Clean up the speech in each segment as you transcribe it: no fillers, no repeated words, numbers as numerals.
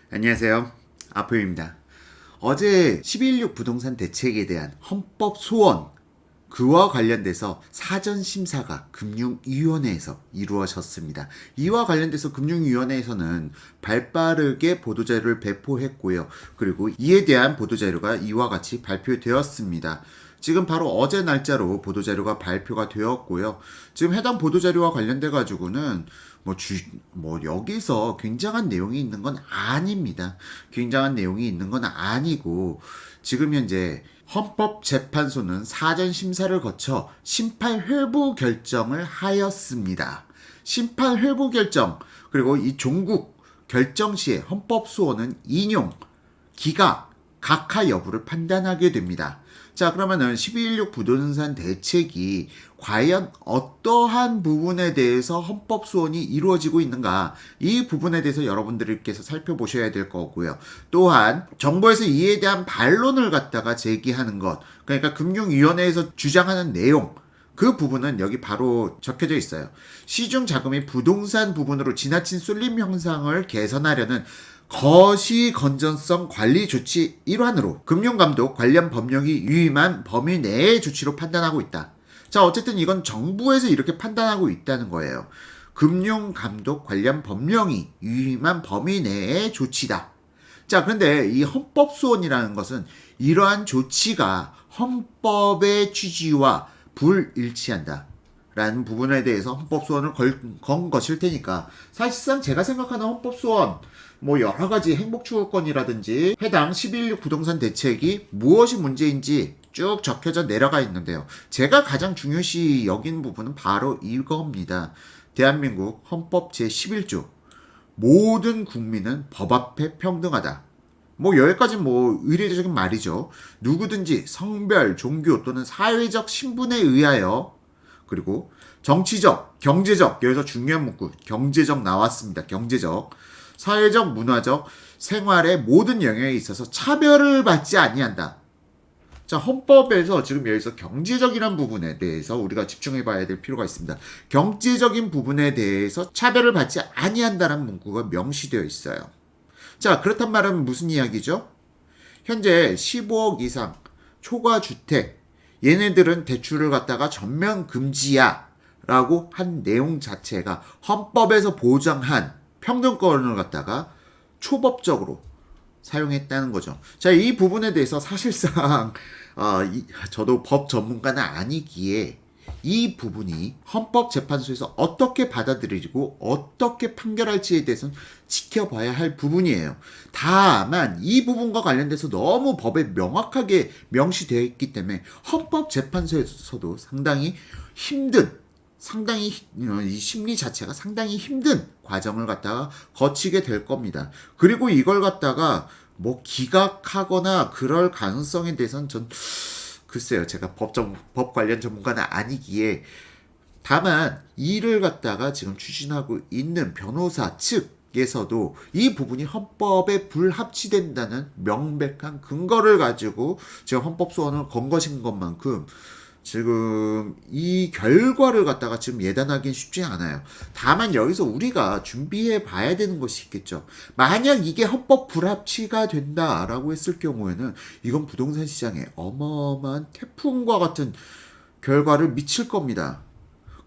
안녕하세요. 아포입니다. 어제 12.16 부동산 대책에 대한 헌법 소원, 그와 관련돼서 사전 심사가 금융위원회에서 이루어졌습니다. 이와 관련돼서 금융위원회에서는 발빠르게 보도자료를 배포했고요. 그리고 이에 대한 보도자료가 이와 같이 발표되었습니다. 지금 바로 어제 날짜로 보도자료가 발표가 되었고요. 지금 해당 보도자료와 관련돼 가지고는 여기서 굉장한 내용이 있는 건 아닙니다. 굉장한 내용이 있는 건 아니고, 지금 현재 헌법재판소는 사전 심사를 거쳐 심판 회부 결정을 하였습니다. 심판 회부 결정, 그리고 이 종국 결정 시에 헌법소원은 인용, 기각, 각하 여부를 판단하게 됩니다. 자, 그러면은 12.16 부동산 대책이 과연 어떠한 부분에 대해서 헌법소원이 이루어지고 있는가, 이 부분에 대해서 여러분들께서 살펴보셔야 될 거고요. 또한 정부에서 이에 대한 반론을 갖다가 제기하는 것, 그러니까 금융위원회에서 주장하는 내용, 그 부분은 여기 바로 적혀져 있어요. 시중 자금이 부동산 부분으로 지나친 쏠림 현상을 개선하려는 거시 건전성 관리 조치 일환으로 금융감독 관련 법령이 유임한 범위 내의 조치로 판단하고 있다. 자, 어쨌든 이건 정부에서 이렇게 판단하고 있다는 거예요. 금융감독 관련 법령이 유임한 범위 내의 조치다. 자, 그런데 이 헌법소원이라는 것은 이러한 조치가 헌법의 취지와 불일치한다 라는 부분에 대해서 헌법소원을 건 것일 테니까, 사실상 제가 생각하는 헌법소원, 여러 가지 행복추구권이라든지 해당 11.16 부동산 대책이 무엇이 문제인지 쭉 적혀져 내려가 있는데요. 제가 가장 중요시 여긴 부분은 바로 이겁니다. 대한민국 헌법 제11조 모든 국민은 법 앞에 평등하다. 여기까지 의례적인 말이죠. 누구든지 성별, 종교 또는 사회적 신분에 의하여, 그리고 정치적, 경제적, 여기서 중요한 문구, 경제적 나왔습니다. 경제적, 사회적, 문화적, 생활의 모든 영역에 있어서 차별을 받지 아니한다. 자, 헌법에서 지금 여기서 경제적이란 부분에 대해서 우리가 집중해 봐야 될 필요가 있습니다. 경제적인 부분에 대해서 차별을 받지 아니한다는 문구가 명시되어 있어요. 자, 그렇단 말은 무슨 이야기죠? 현재 15억 이상 초과 주택, 얘네들은 대출을 갖다가 전면 금지야 라고 한 내용 자체가 헌법에서 보장한 평등권을 갖다가 초법적으로 사용했다는 거죠. 자, 이 부분에 대해서 사실상 저도 법 전문가는 아니기에 이 부분이 헌법재판소에서 어떻게 받아들이고 어떻게 판결할지에 대해서는 지켜봐야 할 부분이에요. 다만 이 부분과 관련돼서 너무 법에 명확하게 명시되어 있기 때문에 헌법재판소에서도 상당히 이 심리 자체가 상당히 힘든 과정을 갖다가 거치게 될 겁니다. 그리고 이걸 갖다가 기각하거나 그럴 가능성에 대해서는 전 글쎄요, 제가 법 관련 전문가는 아니기에, 다만 이를 갖다가 지금 추진하고 있는 변호사 측에서도 이 부분이 헌법에 불합치된다는 명백한 근거를 가지고 지금 헌법소원을 건 것인 것만큼 지금 이 결과를 갖다가 지금 예단하기는 쉽지 않아요. 다만 여기서 우리가 준비해 봐야 되는 것이 있겠죠. 만약 이게 헌법 불합치가 된다라고 했을 경우에는 이건 부동산 시장에 어마어마한 태풍과 같은 결과를 미칠 겁니다.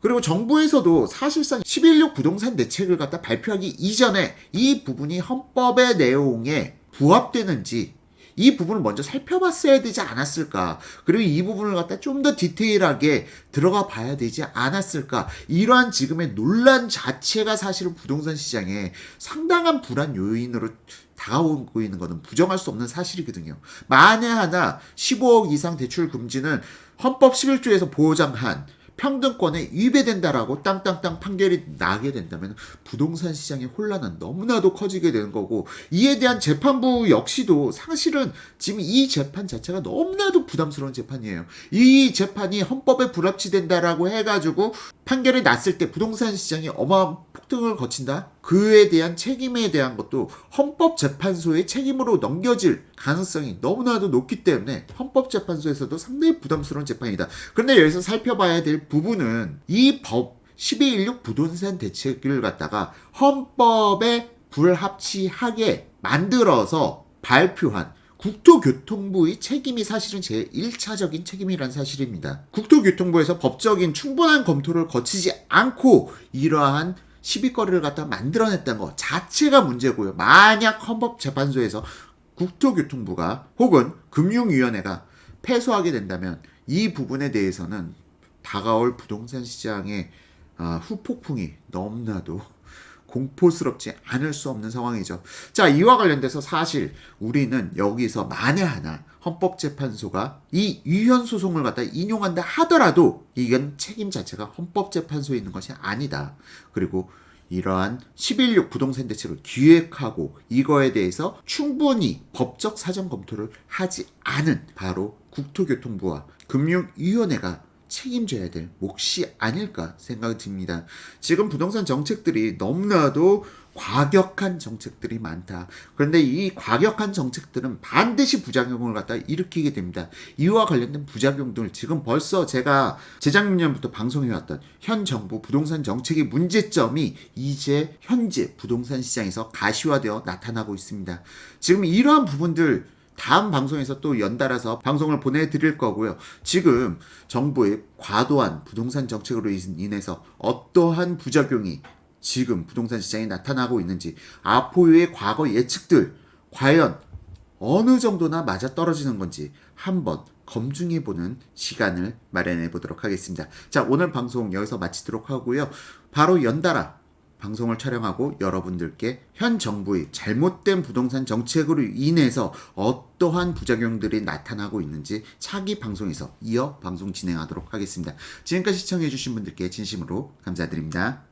그리고 정부에서도 사실상 11.16 부동산 대책을 갖다 발표하기 이전에 이 부분이 헌법의 내용에 부합되는지 이 부분을 먼저 살펴봤어야 되지 않았을까. 그리고 이 부분을 갖다 좀 더 디테일하게 들어가 봐야 되지 않았을까. 이러한 지금의 논란 자체가 사실은 부동산 시장에 상당한 불안 요인으로 다가오고 있는 것은 부정할 수 없는 사실이거든요. 만에 하나 15억 이상 대출 금지는 헌법 11조에서 보장한 평등권에 위배된다라고 땅땅땅 판결이 나게 된다면 부동산 시장의 혼란은 너무나도 커지게 되는 거고, 이에 대한 재판부 역시도 사실은 지금 이 재판 자체가 너무나도 부담스러운 재판이에요. 이 재판이 헌법에 불합치된다라고 해가지고 판결이 났을 때 부동산 시장이 어마어마한 폭등을 거친다? 그에 대한 책임에 대한 것도 헌법재판소의 책임으로 넘겨질 가능성이 너무나도 높기 때문에 헌법재판소에서도 상당히 부담스러운 재판이다. 그런데 여기서 살펴봐야 될 부분은 이 법 12.16 부동산 대책을 갖다가 헌법에 불합치하게 만들어서 발표한 국토교통부의 책임이 사실은 제일 1차적인 책임이란 사실입니다. 국토교통부에서 법적인 충분한 검토를 거치지 않고 이러한 시비거리를 갖다 만들어냈다는 것 자체가 문제고요. 만약 헌법재판소에서 국토교통부가 혹은 금융위원회가 패소하게 된다면 이 부분에 대해서는 다가올 부동산 시장의 후폭풍이 너무나도 공포스럽지 않을 수 없는 상황이죠. 자, 이와 관련돼서 사실 우리는 여기서 만에 하나 헌법재판소가 이 위헌 소송을 갖다 인용한다 하더라도 이건 책임 자체가 헌법재판소에 있는 것이 아니다. 그리고 이러한 11.6 부동산 대책을 기획하고 이거에 대해서 충분히 법적 사전 검토를 하지 않은 바로 국토교통부와 금융위원회가 책임져야 될 몫이 아닐까 생각이 듭니다. 지금 부동산 정책들이 너무나도 과격한 정책들이 많다. 그런데 이 과격한 정책들은 반드시 부작용을 갖다 일으키게 됩니다. 이와 관련된 부작용들 지금 벌써 제가 재작년부터 방송해왔던 현 정부 부동산 정책의 문제점이 이제 현재 부동산 시장에서 가시화되어 나타나고 있습니다. 지금 이러한 부분들 다음 방송에서 또 연달아서 방송을 보내드릴 거고요. 지금 정부의 과도한 부동산 정책으로 인해서 어떠한 부작용이 지금 부동산 시장에 나타나고 있는지 아포유의 과거 예측들 과연 어느 정도나 맞아떨어지는 건지 한번 검증해보는 시간을 마련해 보도록 하겠습니다. 자, 오늘 방송 여기서 마치도록 하고요. 바로 연달아 방송을 촬영하고 여러분들께 현 정부의 잘못된 부동산 정책으로 인해서 어떠한 부작용들이 나타나고 있는지 차기 방송에서 이어 방송 진행하도록 하겠습니다. 지금까지 시청해주신 분들께 진심으로 감사드립니다.